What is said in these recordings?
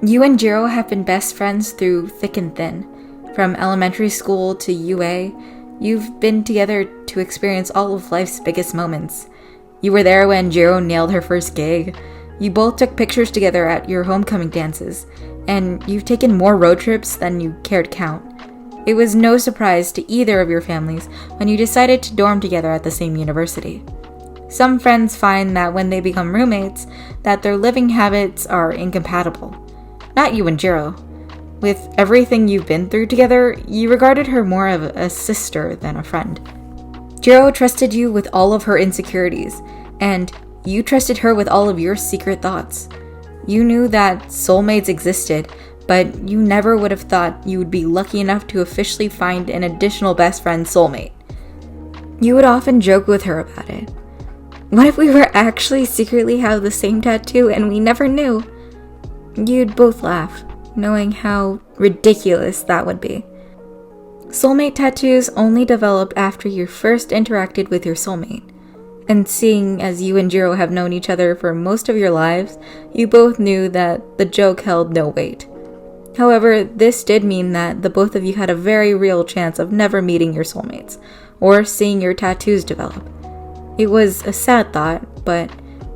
You and Jiro have been best friends through thick and thin. From elementary school to UA, you've been together to experience all of life's biggest moments. You were there when Jiro nailed her first gig. You both took pictures together at your homecoming dances, and you've taken more road trips than you care to count. It was no surprise to either of your families when you decided to dorm together at the same university. Some friends find that when they become roommates, that their living habits are incompatible. Not you and Jiro. With everything you've been through together, you regarded her more of a sister than a friend. Jiro trusted you with all of her insecurities, and you trusted her with all of your secret thoughts. You knew that soulmates existed, but you never would have thought you would be lucky enough to officially find an additional best friend soulmate. You would often joke with her about it. What if we were actually secretly have the same tattoo and we never knew? You'd both laugh, knowing how ridiculous that would be. Soulmate tattoos only developed after you first interacted with your soulmate. And seeing as you and Jiro have known each other for most of your lives, you both knew that the joke held no weight. However, this did mean that the both of you had a very real chance of never meeting your soulmates, or seeing your tattoos develop. It was a sad thought, but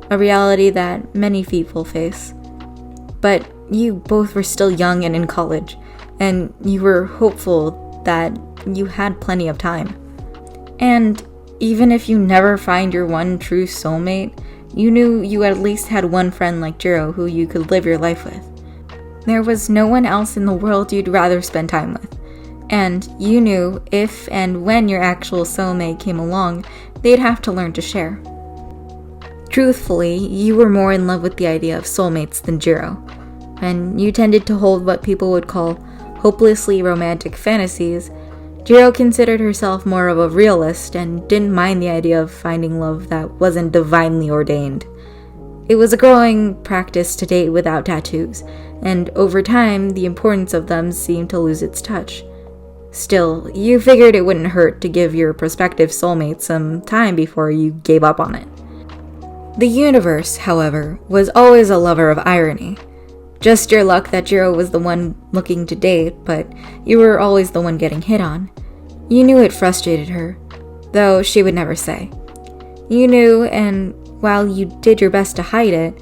a reality that many people face. But you both were still young and in college, and you were hopeful that you had plenty of time. And even if you never find your one true soulmate, you knew you at least had one friend like Jiro who you could live your life with. There was no one else in the world you'd rather spend time with. And you knew if and when your actual soulmate came along, they'd have to learn to share. Truthfully, you were more in love with the idea of soulmates than Jiro, and you tended to hold what people would call hopelessly romantic fantasies. Jiro considered herself more of a realist and didn't mind the idea of finding love that wasn't divinely ordained. It was a growing practice to date without tattoos, and over time, the importance of them seemed to lose its touch. Still, you figured it wouldn't hurt to give your prospective soulmate some time before you gave up on it. The universe, however, was always a lover of irony. Just your luck that Jiro was the one looking to date, but you were always the one getting hit on. You knew it frustrated her, though she would never say. You knew, and while you did your best to hide it,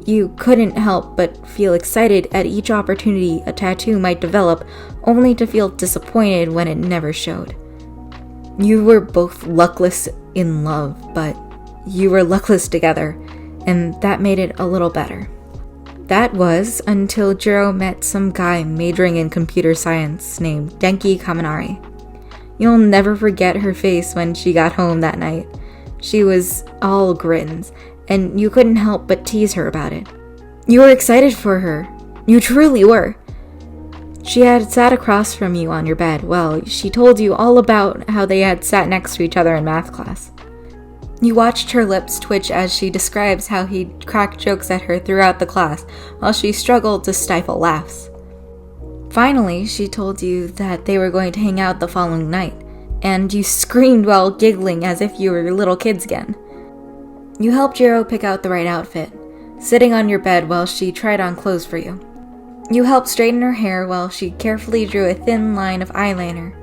you couldn't help but feel excited at each opportunity a tattoo might develop, only to feel disappointed when it never showed. You were both luckless in love, but you were luckless together, and that made it a little better. That was until Jiro met some guy majoring in computer science named Denki Kaminari. You'll never forget her face when she got home that night. She was all grins, and you couldn't help but tease her about it. You were excited for her. You truly were. She had sat across from you on your bed. Well, she told you all about how they had sat next to each other in math class. You watched her lips twitch as she describes how he'd cracked jokes at her throughout the class, while she struggled to stifle laughs. Finally, she told you that they were going to hang out the following night, and you screamed while giggling as if you were little kids again. You helped Jiro pick out the right outfit, sitting on your bed while she tried on clothes for you. You helped straighten her hair while she carefully drew a thin line of eyeliner.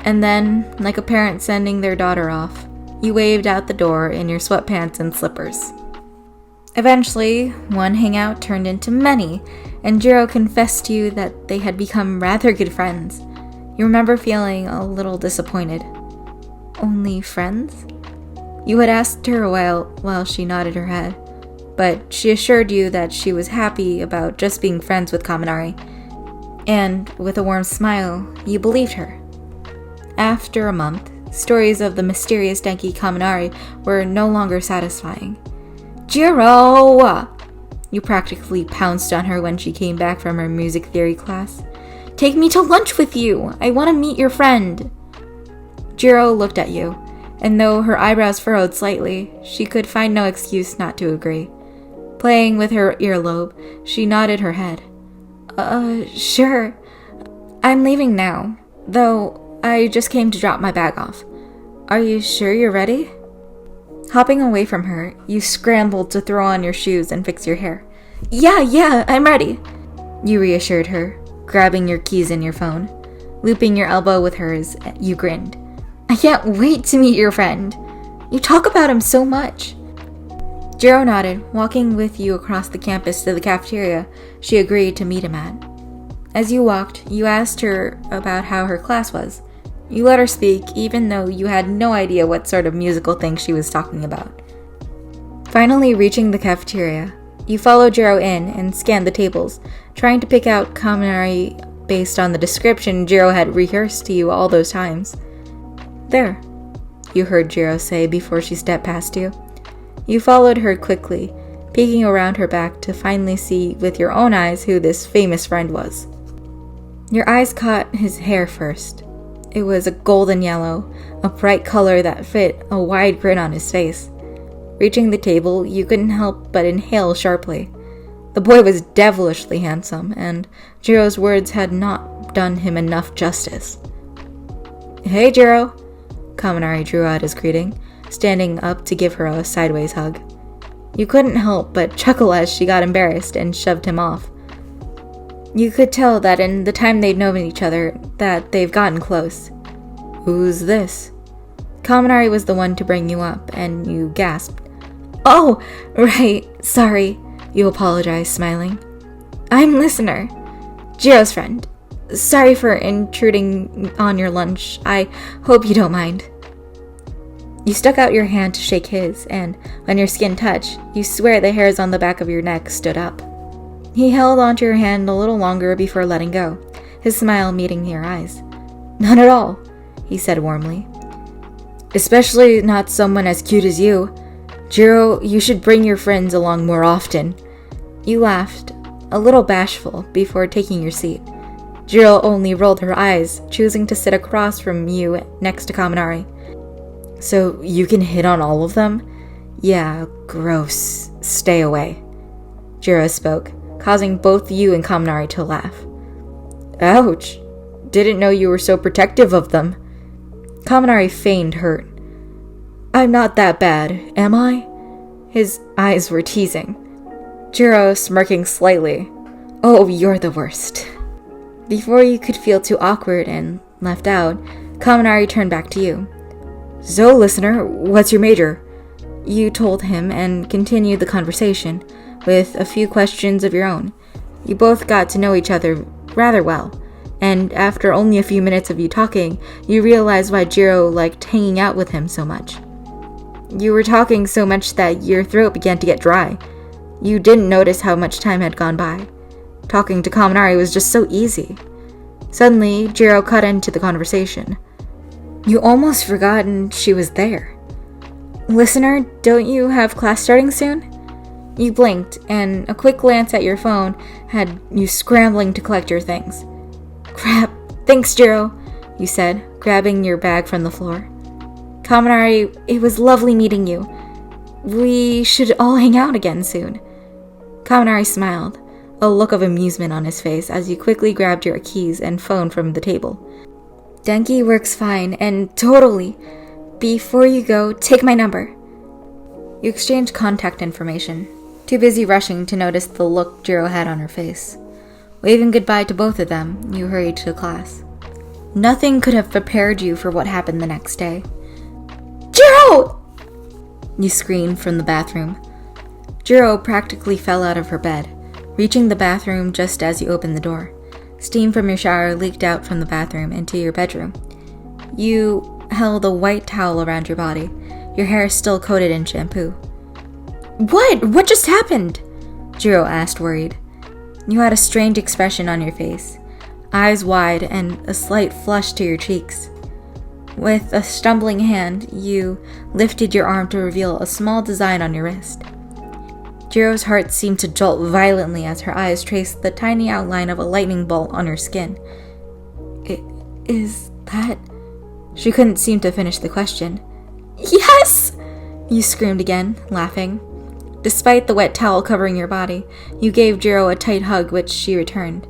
And then, like a parent sending their daughter off, you waved out the door in your sweatpants and slippers. Eventually, one hangout turned into many, and Jiro confessed to you that they had become rather good friends. You remember feeling a little disappointed. Only friends? You had asked her a while she nodded her head, but she assured you that she was happy about just being friends with Kaminari, and with a warm smile, you believed her. After a month, stories of the mysterious Denki Kaminari were no longer satisfying. Jiro! You practically pounced on her when she came back from her music theory class. Take me to lunch with you! I want to meet your friend! Jiro looked at you, and though her eyebrows furrowed slightly, she could find no excuse not to agree. Playing with her earlobe, she nodded her head. Sure. I'm leaving now, though I just came to drop my bag off. Are you sure you're ready? Hopping away from her, you scrambled to throw on your shoes and fix your hair. Yeah, I'm ready. You reassured her, grabbing your keys and your phone. Looping your elbow with hers, you grinned. I can't wait to meet your friend. You talk about him so much. Jiro nodded, walking with you across the campus to the cafeteria she agreed to meet him at. As you walked, you asked her about how her class was. You let her speak, even though you had no idea what sort of musical thing she was talking about. Finally reaching the cafeteria, you followed Jiro in and scanned the tables, trying to pick out Kaminari based on the description Jiro had rehearsed to you all those times. There, you heard Jiro say before she stepped past you. You followed her quickly, peeking around her back to finally see with your own eyes who this famous friend was. Your eyes caught his hair first. It was a golden yellow, a bright color that fit a wide grin on his face. Reaching the table, you couldn't help but inhale sharply. The boy was devilishly handsome, and Jiro's words had not done him enough justice. Hey, Jiro! Kaminari drew out his greeting, standing up to give her a sideways hug. You couldn't help but chuckle as she got embarrassed and shoved him off. You could tell that in the time they'd known each other, that they've gotten close. Who's this? Kaminari was the one to bring you up, and you gasped. Oh, right, sorry, you apologized, smiling. I'm Listener, Jiro's friend. Sorry for intruding on your lunch. I hope you don't mind. You stuck out your hand to shake his, and when your skin touched, you swear the hairs on the back of your neck stood up. He held onto your hand a little longer before letting go, his smile meeting your eyes. Not at all, he said warmly. Especially not someone as cute as you. Jiro, you should bring your friends along more often. You laughed, a little bashful, before taking your seat. Jiro only rolled her eyes, choosing to sit across from you next to Kaminari. So you can hit on all of them? Yeah, gross. Stay away. Jiro spoke, causing both you and Kaminari to laugh. Ouch. Didn't know you were so protective of them. Kaminari feigned hurt. I'm not that bad, am I? His eyes were teasing. Jiro smirking slightly. Oh, you're the worst. Before you could feel too awkward and left out, Kaminari turned back to you. So, Listener, what's your major? You told him and continued the conversation, with a few questions of your own. You both got to know each other rather well, and after only a few minutes of you talking, you realized why Jiro liked hanging out with him so much. You were talking so much that your throat began to get dry. You didn't notice how much time had gone by. Talking to Kaminari was just so easy. Suddenly, Jiro cut into the conversation. You almost forgotten she was there. Listener, don't you have class starting soon? You blinked, and a quick glance at your phone had you scrambling to collect your things. Crap, thanks, Jiro, you said, grabbing your bag from the floor. Kaminari, it was lovely meeting you. We should all hang out again soon. Kaminari smiled, a look of amusement on his face as you quickly grabbed your keys and phone from the table. Denki works fine, and totally. Before you go, take my number. You exchanged contact information, too busy rushing to notice the look Jiro had on her face. Waving goodbye to both of them, you hurried to class. Nothing could have prepared you for what happened the next day. Jiro! You screamed from the bathroom. Jiro practically fell out of her bed, reaching the bathroom just as you opened the door. Steam from your shower leaked out from the bathroom into your bedroom. You held a white towel around your body, your hair still coated in shampoo. What just happened? Jiro asked, worried. You had a strange expression on your face, eyes wide and a slight flush to your cheeks. With a stumbling hand, you lifted your arm to reveal a small design on your wrist. Jiro's heart seemed to jolt violently as her eyes traced the tiny outline of a lightning bolt on her skin. Is that... She couldn't seem to finish the question. Yes! You screamed again, laughing. Despite the wet towel covering your body, you gave Jiro a tight hug, which she returned.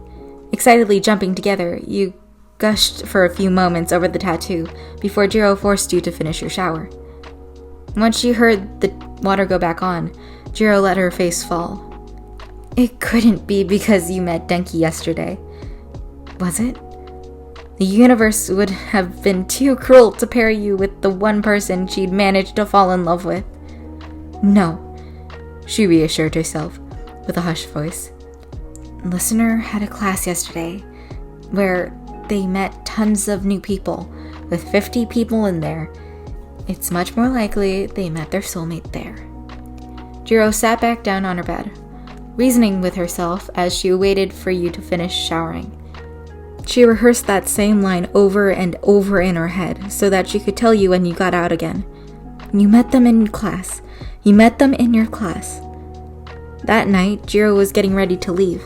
Excitedly jumping together, you gushed for a few moments over the tattoo before Jiro forced you to finish your shower. Once she heard the water go back on, Jiro let her face fall. It couldn't be because you met Denki yesterday, was it? The universe would have been too cruel to pair you with the one person she'd managed to fall in love with. No, she reassured herself with a hushed voice. Listener had a class yesterday where they met tons of new people, with 50 people in there. It's much more likely they met their soulmate there. Jiro sat back down on her bed, reasoning with herself as she waited for you to finish showering. She rehearsed that same line over and over in her head so that she could tell you when you got out again. You met them in class. You met them in your class. That night, Jiro was getting ready to leave.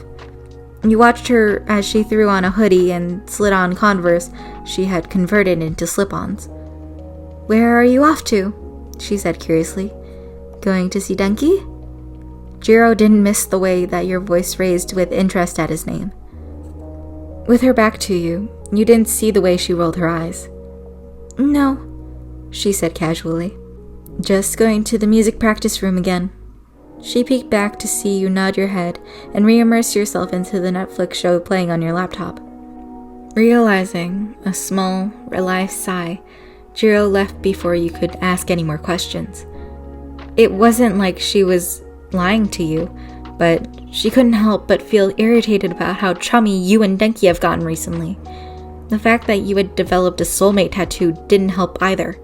You watched her as she threw on a hoodie and slid on Converse she had converted into slip-ons. Where are you off to? She said curiously. Going to see Denki? Jiro didn't miss the way that your voice raised with interest at his name. With her back to you, you didn't see the way she rolled her eyes. No, she said casually. Just going to the music practice room again. She peeked back to see you nod your head and re-immerse yourself into the Netflix show playing on your laptop. Realizing a small, relieved sigh, Jiro left before you could ask any more questions. It wasn't like she was lying to you, but she couldn't help but feel irritated about how chummy you and Denki have gotten recently. The fact that you had developed a soulmate tattoo didn't help either.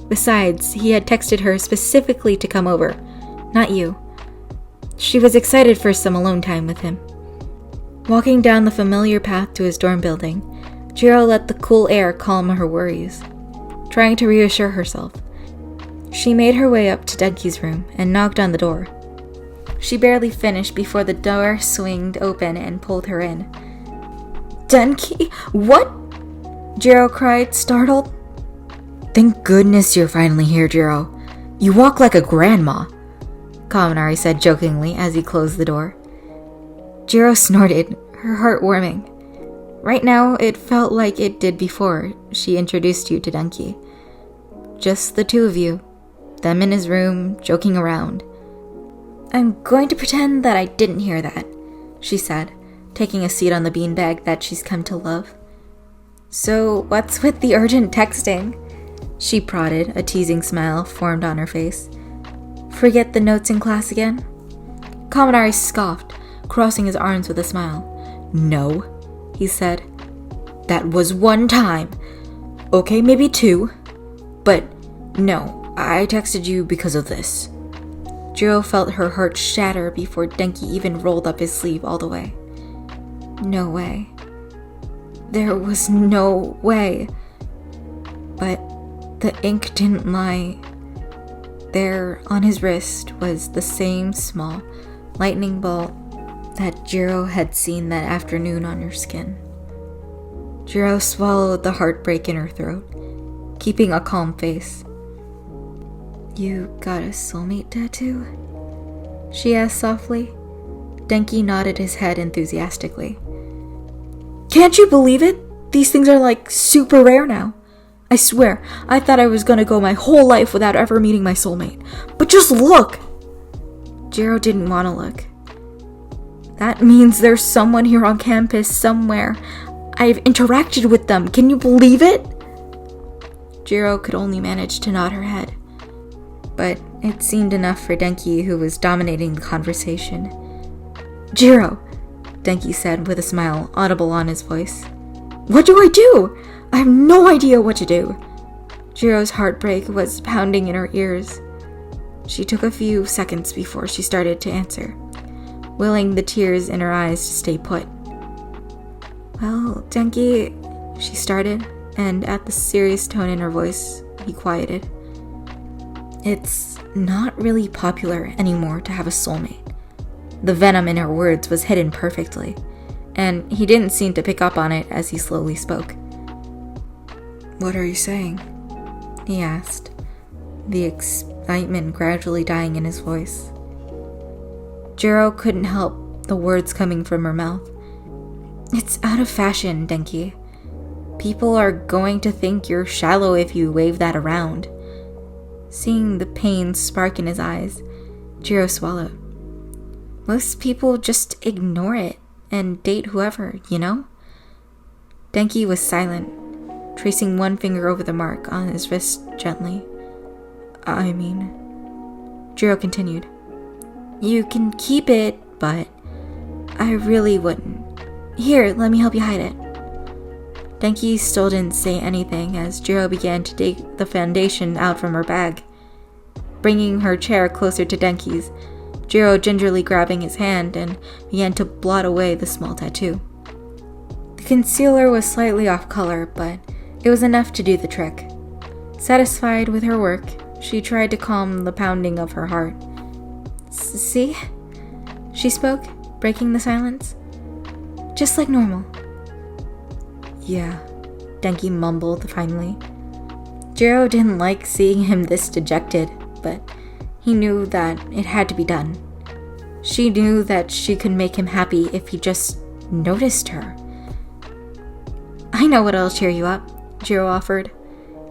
Besides, he had texted her specifically to come over, not you. She was excited for some alone time with him. Walking down the familiar path to his dorm building, Jiro let the cool air calm her worries. Trying to reassure herself, she made her way up to Denki's room and knocked on the door. She barely finished before the door swinged open and pulled her in. Denki? What? Jiro cried, startled. Thank goodness you're finally here, Jiro. You walk like a grandma, Kaminari said jokingly as he closed the door. Jiro snorted, her heart warming. Right now, it felt like it did before she introduced you to Denki. Just the two of you, them in his room, joking around. I'm going to pretend that I didn't hear that, she said, taking a seat on the beanbag that she's come to love. So, what's with the urgent texting? She prodded, a teasing smile formed on her face. Forget the notes in class again? Kaminari scoffed, crossing his arms with a smile. No, he said. That was one time. Okay, maybe two. But no, I texted you because of this. Jiro felt her heart shatter before Denki even rolled up his sleeve all the way. No way. There was no way. But the ink didn't lie. There, on his wrist, was the same small lightning bolt that Jiro had seen that afternoon on her skin. Jiro swallowed the heartbreak in her throat, keeping a calm face. You got a soulmate tattoo? She asked softly. Denki nodded his head enthusiastically. Can't you believe it? These things are like super rare now. I swear, I thought I was gonna go my whole life without ever meeting my soulmate. But just look! Jiro didn't want to look. That means there's someone here on campus somewhere. I've interacted with them. Can you believe it? Jiro could only manage to nod her head. But it seemed enough for Denki, who was dominating the conversation. Jiro, Denki said with a smile audible on his voice. What do I do? I have no idea what to do. Jiro's heartbreak was pounding in her ears. She took a few seconds before she started to answer, willing the tears in her eyes to stay put. Well, Denki, she started, and at the serious tone in her voice, he quieted. It's not really popular anymore to have a soulmate. The venom in her words was hidden perfectly, and he didn't seem to pick up on it as he slowly spoke. What are you saying? He asked, the excitement gradually dying in his voice. Jiro couldn't help the words coming from her mouth. It's out of fashion, Denki. People are going to think you're shallow if you wave that around. Seeing the pain spark in his eyes, Jiro swallowed. Most people just ignore it and date whoever, you know? Denki was silent, tracing one finger over the mark on his wrist gently. Jiro continued. You can keep it, but I really wouldn't. Here, let me help you hide it. Denki still didn't say anything as Jiro began to take the foundation out from her bag. Bringing her chair closer to Denki's, Jiro gingerly grabbing his hand and began to blot away the small tattoo. The concealer was slightly off color, but it was enough to do the trick. Satisfied with her work, she tried to calm the pounding of her heart. See? She spoke, breaking the silence. Just like normal. Yeah, Denki mumbled finally. Jiro didn't like seeing him this dejected, but he knew that it had to be done. She knew that she could make him happy if he just noticed her. I know what'll cheer you up, Jiro offered.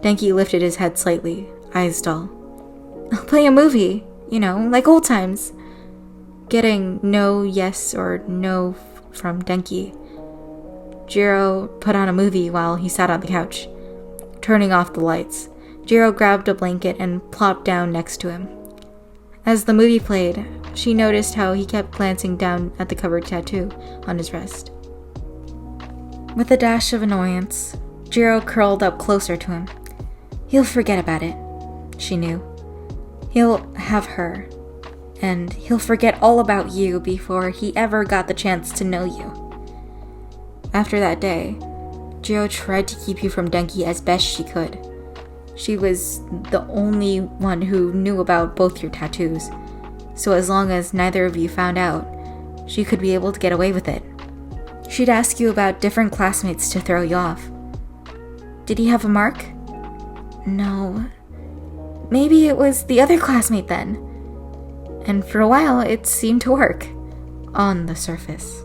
Denki lifted his head slightly, eyes dull. I'll play a movie, like old times. Getting no yes or no from Denki, Jiro put on a movie while he sat on the couch. Turning off the lights, Jiro grabbed a blanket and plopped down next to him. As the movie played, she noticed how he kept glancing down at the covered tattoo on his wrist. With a dash of annoyance, Jiro curled up closer to him. He'll forget about it, she knew. He'll have her, and he'll forget all about you before he ever got the chance to know you. After that day, Jiro tried to keep you from Denki as best she could. She was the only one who knew about both your tattoos, so as long as neither of you found out, she could be able to get away with it. She'd ask you about different classmates to throw you off. Did he have a mark? No. Maybe it was the other classmate then. And for a while, it seemed to work. On the surface.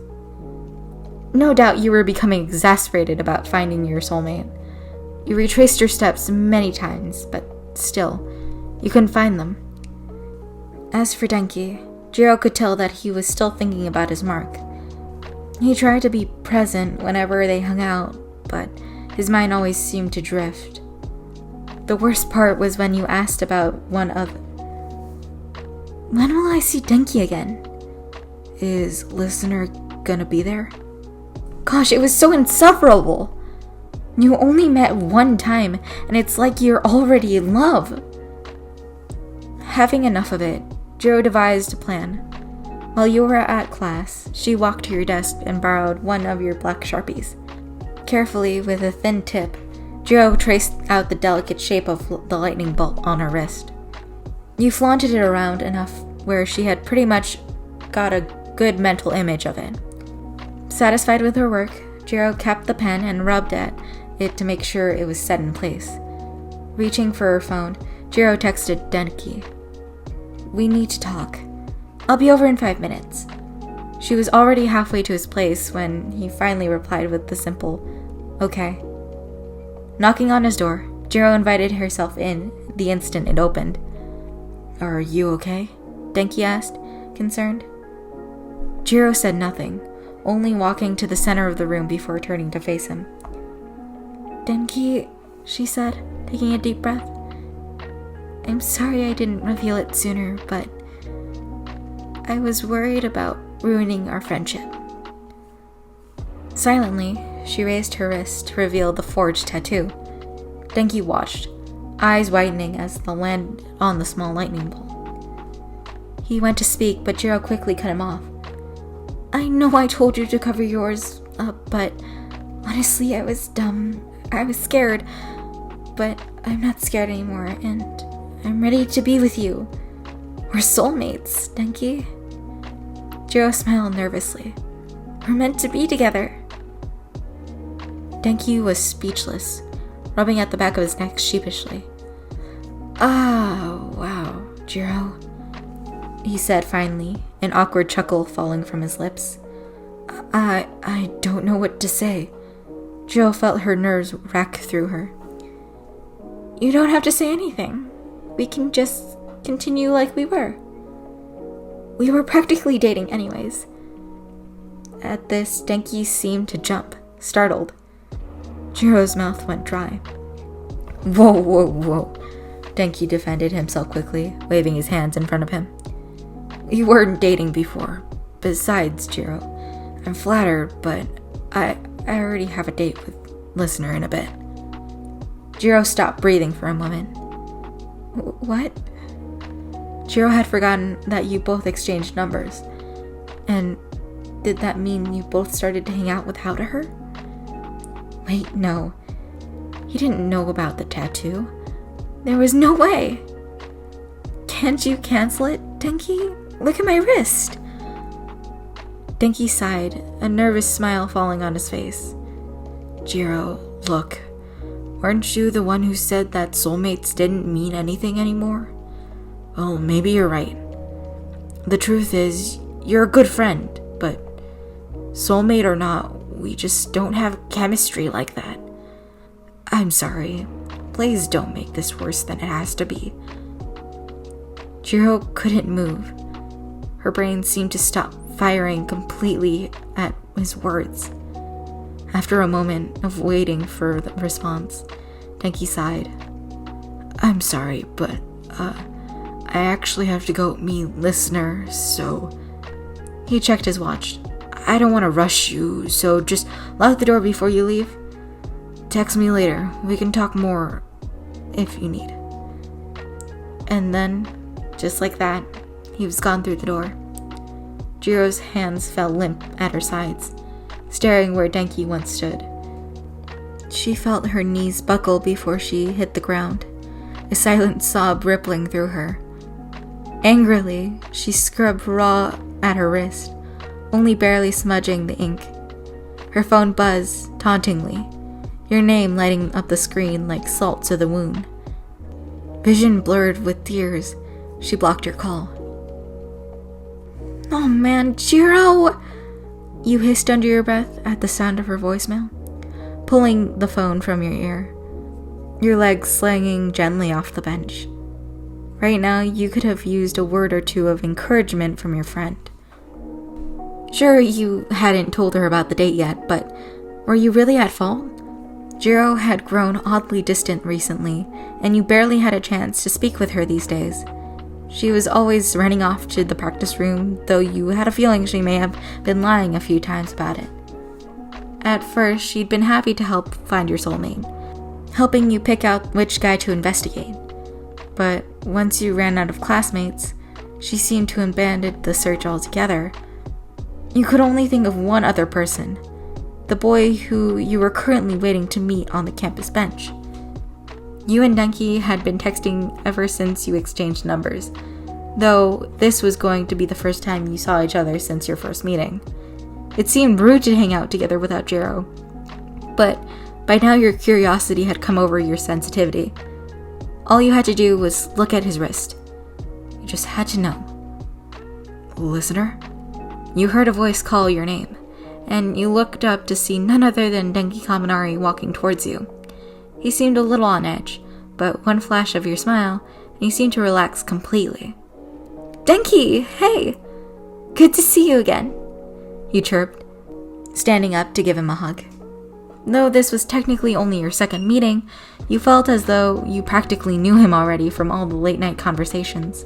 No doubt you were becoming exasperated about finding your soulmate. You retraced your steps many times, but still, you couldn't find them. As for Denki, Jiro could tell that he was still thinking about his mark. He tried to be present whenever they hung out, but his mind always seemed to drift. The worst part was when you asked about one of... When will I see Denki again? Is Listener gonna be there? Gosh, it was so insufferable! You only met one time, and it's like you're already in love. Having enough of it, Jiro devised a plan. While you were at class, she walked to your desk and borrowed one of your black Sharpies. Carefully, with a thin tip, Jiro traced out the delicate shape of the lightning bolt on her wrist. You flaunted it around enough where she had pretty much got a good mental image of it. Satisfied with her work, Jiro kept the pen and rubbed at it to make sure it was set in place. Reaching for her phone, Jiro texted Denki. We need to talk. I'll be over in 5 minutes. She was already halfway to his place when he finally replied with the simple, okay. Knocking on his door, Jiro invited herself in the instant it opened. Are you okay? Denki asked, concerned. Jiro said nothing, only walking to the center of the room before turning to face him. Denki, she said, taking a deep breath. I'm sorry I didn't reveal it sooner, but I was worried about ruining our friendship. Silently, she raised her wrist to reveal the forged tattoo. Denki watched, eyes widening as the landed on the small lightning bolt. He went to speak, but Jiro quickly cut him off. I know I told you to cover yours up, but honestly, I was dumb. I was scared, but I'm not scared anymore, and I'm ready to be with you. We're soulmates, Denki. Jiro smiled nervously. We're meant to be together. Denki was speechless, rubbing at the back of his neck sheepishly. Oh, wow, Jiro, he said finally, an awkward chuckle falling from his lips. I don't know what to say. Jiro felt her nerves rack through her. You don't have to say anything. We can just continue like we were. We were practically dating anyways. At this, Denki seemed to jump, startled. Jiro's mouth went dry. Whoa. Denki defended himself quickly, waving his hands in front of him. We weren't dating before. Besides, Jiro, I'm flattered, but I already have a date with Listener in a bit. Jiro stopped breathing for a moment. What? Jiro had forgotten that you both exchanged numbers. And did that mean you both started to hang out without her? Wait, no. He didn't know about the tattoo. There was no way. Can't you cancel it, Denki? Look at my wrist. Denki sighed, a nervous smile falling on his face. Jiro, look. Weren't you the one who said that soulmates didn't mean anything anymore? Well, maybe you're right. The truth is, you're a good friend, but soulmate or not, we just don't have chemistry like that. I'm sorry. Please don't make this worse than it has to be. Jiro couldn't move. Her brain seemed to stop firing completely at his words. After a moment of waiting for the response, Denki sighed. I'm sorry, but, I actually have to go meet Listener, so... He checked his watch. I don't want to rush you, so just lock the door before you leave. Text me later. We can talk more if you need. And then, just like that, he was gone through the door. Jiro's hands fell limp at her sides, staring where Denki once stood. She felt her knees buckle before she hit the ground, a silent sob rippling through her. Angrily, she scrubbed raw at her wrist, only barely smudging the ink. Her phone buzzed tauntingly, your name lighting up the screen like salt to the wound. Vision blurred with tears, she blocked your call. Oh man, Jiro! You hissed under your breath at the sound of her voicemail, pulling the phone from your ear, your legs slanging gently off the bench. Right now, you could have used a word or two of encouragement from your friend. Sure, you hadn't told her about the date yet, but were you really at fault? Jiro had grown oddly distant recently, and you barely had a chance to speak with her these days. She was always running off to the practice room, though you had a feeling she may have been lying a few times about it. At first, she'd been happy to help find your soulmate, helping you pick out which guy to investigate. But once you ran out of classmates, she seemed to abandon the search altogether. You could only think of one other person, the boy who you were currently waiting to meet on the campus bench. You and Denki had been texting ever since you exchanged numbers, though this was going to be the first time you saw each other since your first meeting. It seemed rude to hang out together without Jiro, but by now your curiosity had come over your sensitivity. All you had to do was look at his wrist. You just had to know. Listener? You heard a voice call your name, and you looked up to see none other than Denki Kaminari walking towards you. He seemed a little on edge, but one flash of your smile, and he seemed to relax completely. Denki, hey! Good to see you again, you chirped, standing up to give him a hug. Though this was technically only your second meeting, you felt as though you practically knew him already from all the late-night conversations.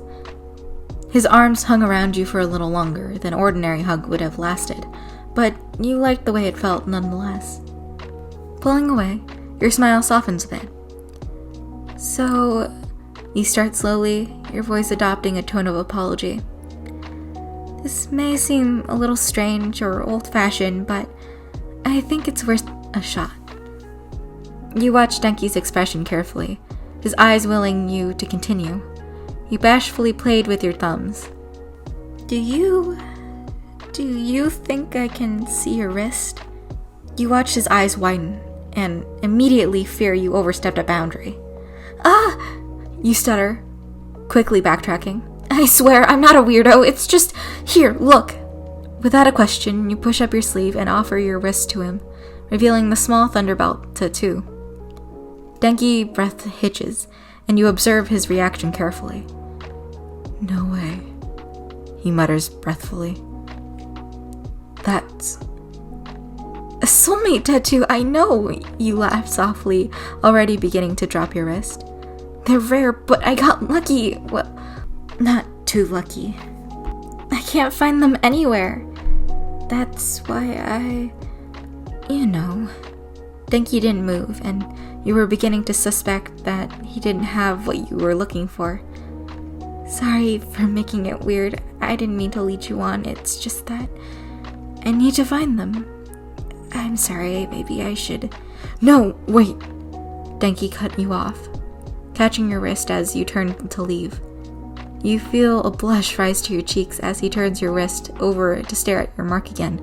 His arms hung around you for a little longer than ordinary hug would have lasted, but you liked the way it felt nonetheless. Pulling away, your smile softens a bit. So, you start slowly, your voice adopting a tone of apology. This may seem a little strange or old-fashioned, but I think it's worth a shot. You watch Denki's expression carefully, his eyes willing you to continue. You bashfully played with your thumbs. Do you think I can see your wrist? You watch his eyes widen, and immediately fear you overstepped a boundary. Ah! You stutter, quickly backtracking. I swear, I'm not a weirdo, it's just, here, look. Without a question, you push up your sleeve and offer your wrist to him, revealing the small thunderbelt tattoo. Denki breath hitches, and you observe his reaction carefully. No way. he mutters breathfully. That's a soulmate tattoo, I know, you laugh softly, already beginning to drop your wrist. They're rare, but I got lucky. Well, not too lucky. I can't find them anywhere. That's why Denki didn't move, and you were beginning to suspect that he didn't have what you were looking for. Sorry for making it weird. I didn't mean to lead you on. It's just that I need to find them. I'm sorry, maybe I should... No, wait! Denki cut you off, catching your wrist as you turn to leave. You feel a blush rise to your cheeks as he turns your wrist over to stare at your mark again.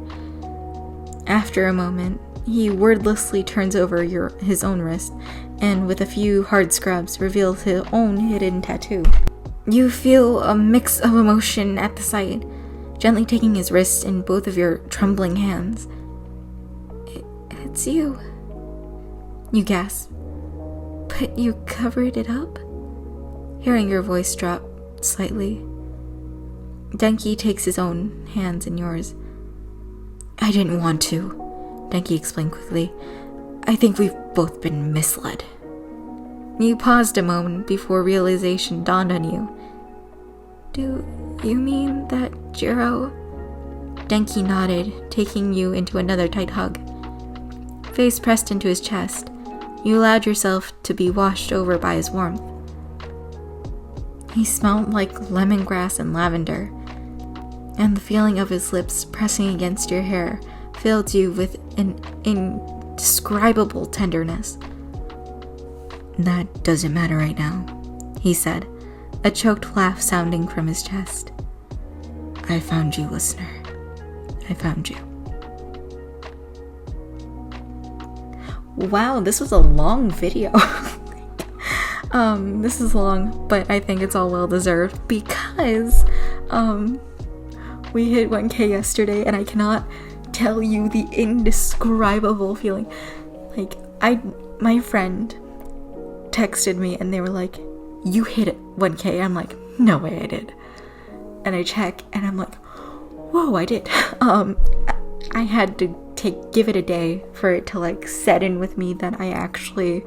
After a moment, he wordlessly turns over his own wrist, and with a few hard scrubs, reveals his own hidden tattoo. You feel a mix of emotion at the sight, gently taking his wrist in both of your trembling hands. It's you. You gasp. But you covered it up? Hearing your voice drop slightly, Denki takes his own hands in yours. I didn't want to, Denki explained quickly. I think we've both been misled. You paused a moment before realization dawned on you. Do you mean that Jiro? Denki nodded, taking you into another tight hug. Face pressed into his chest, you allowed yourself to be washed over by his warmth. He smelled like lemongrass and lavender, and the feeling of his lips pressing against your hair filled you with an indescribable tenderness. That doesn't matter right now, he said, a choked laugh sounding from his chest. I found you, listener. I found you. Wow, this was a long video. This is long, but I think it's all well deserved because we hit 1K yesterday, and I cannot tell you the indescribable feeling. Like, my friend texted me and they were like, you hit it 1K. I'm like, no way I did. And I check and I'm like, whoa, I did. I had to give it a day for it to like set in with me that I actually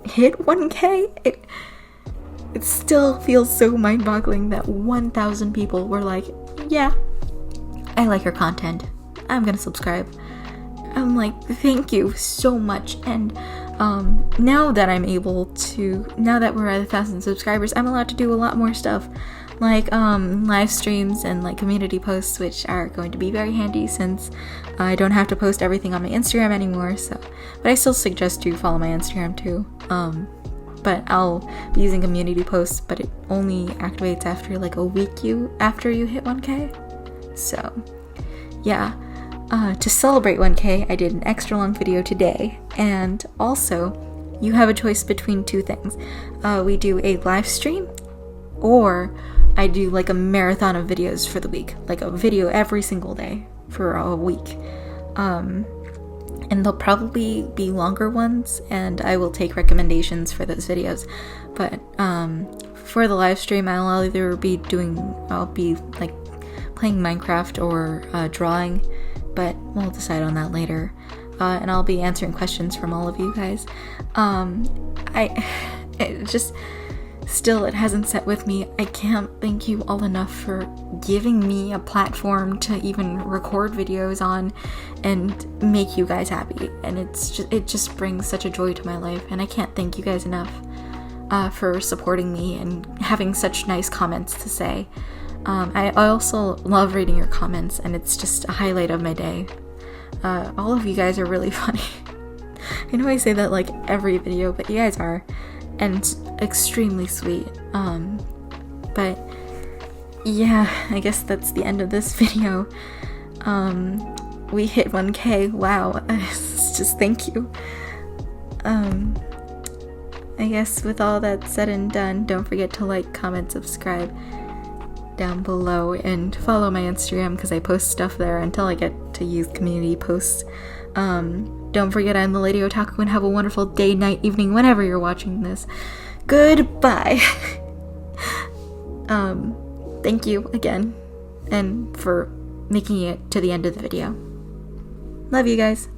hit 1K. It still feels so mind-boggling that 1,000 people were like, yeah, I like your content, I'm gonna subscribe. I'm like, thank you so much. And now that we're at 1,000 subscribers, I'm allowed to do a lot more stuff, like live streams and like community posts, which are going to be very handy since I don't have to post everything on my Instagram anymore. But I still suggest you follow my Instagram too. But I'll be using community posts, but it only activates after like a week after you hit 1K. So yeah, to celebrate 1K, I did an extra long video today, and also you have a choice between two things. We do a live stream, or I do like a marathon of videos for the week, like a video every single day for a week. And they'll probably be longer ones, and I will take recommendations for those videos. But for the live stream, I'll be like playing Minecraft or drawing, but we'll decide on that later. And I'll be answering questions from all of you guys. It hasn't set with me. I can't thank you all enough for giving me a platform to even record videos on and make you guys happy. And it just brings such a joy to my life, and I can't thank you guys enough for supporting me and having such nice comments to say. I also love reading your comments, and it's just a highlight of my day. All of you guys are really funny. I know I say that like every video, but you guys are, and extremely sweet. But yeah, I guess that's the end of this video. We hit 1K. Wow. Just thank you. I guess with all that said and done, don't forget to like, comment, subscribe down below, and follow my Instagram because I post stuff there until I get to use community posts. Don't forget I'm the Lady Otaku, and have a wonderful day, night, evening, whenever you're watching this. Goodbye. Thank you again. and for making it to the end of the video. Love you guys.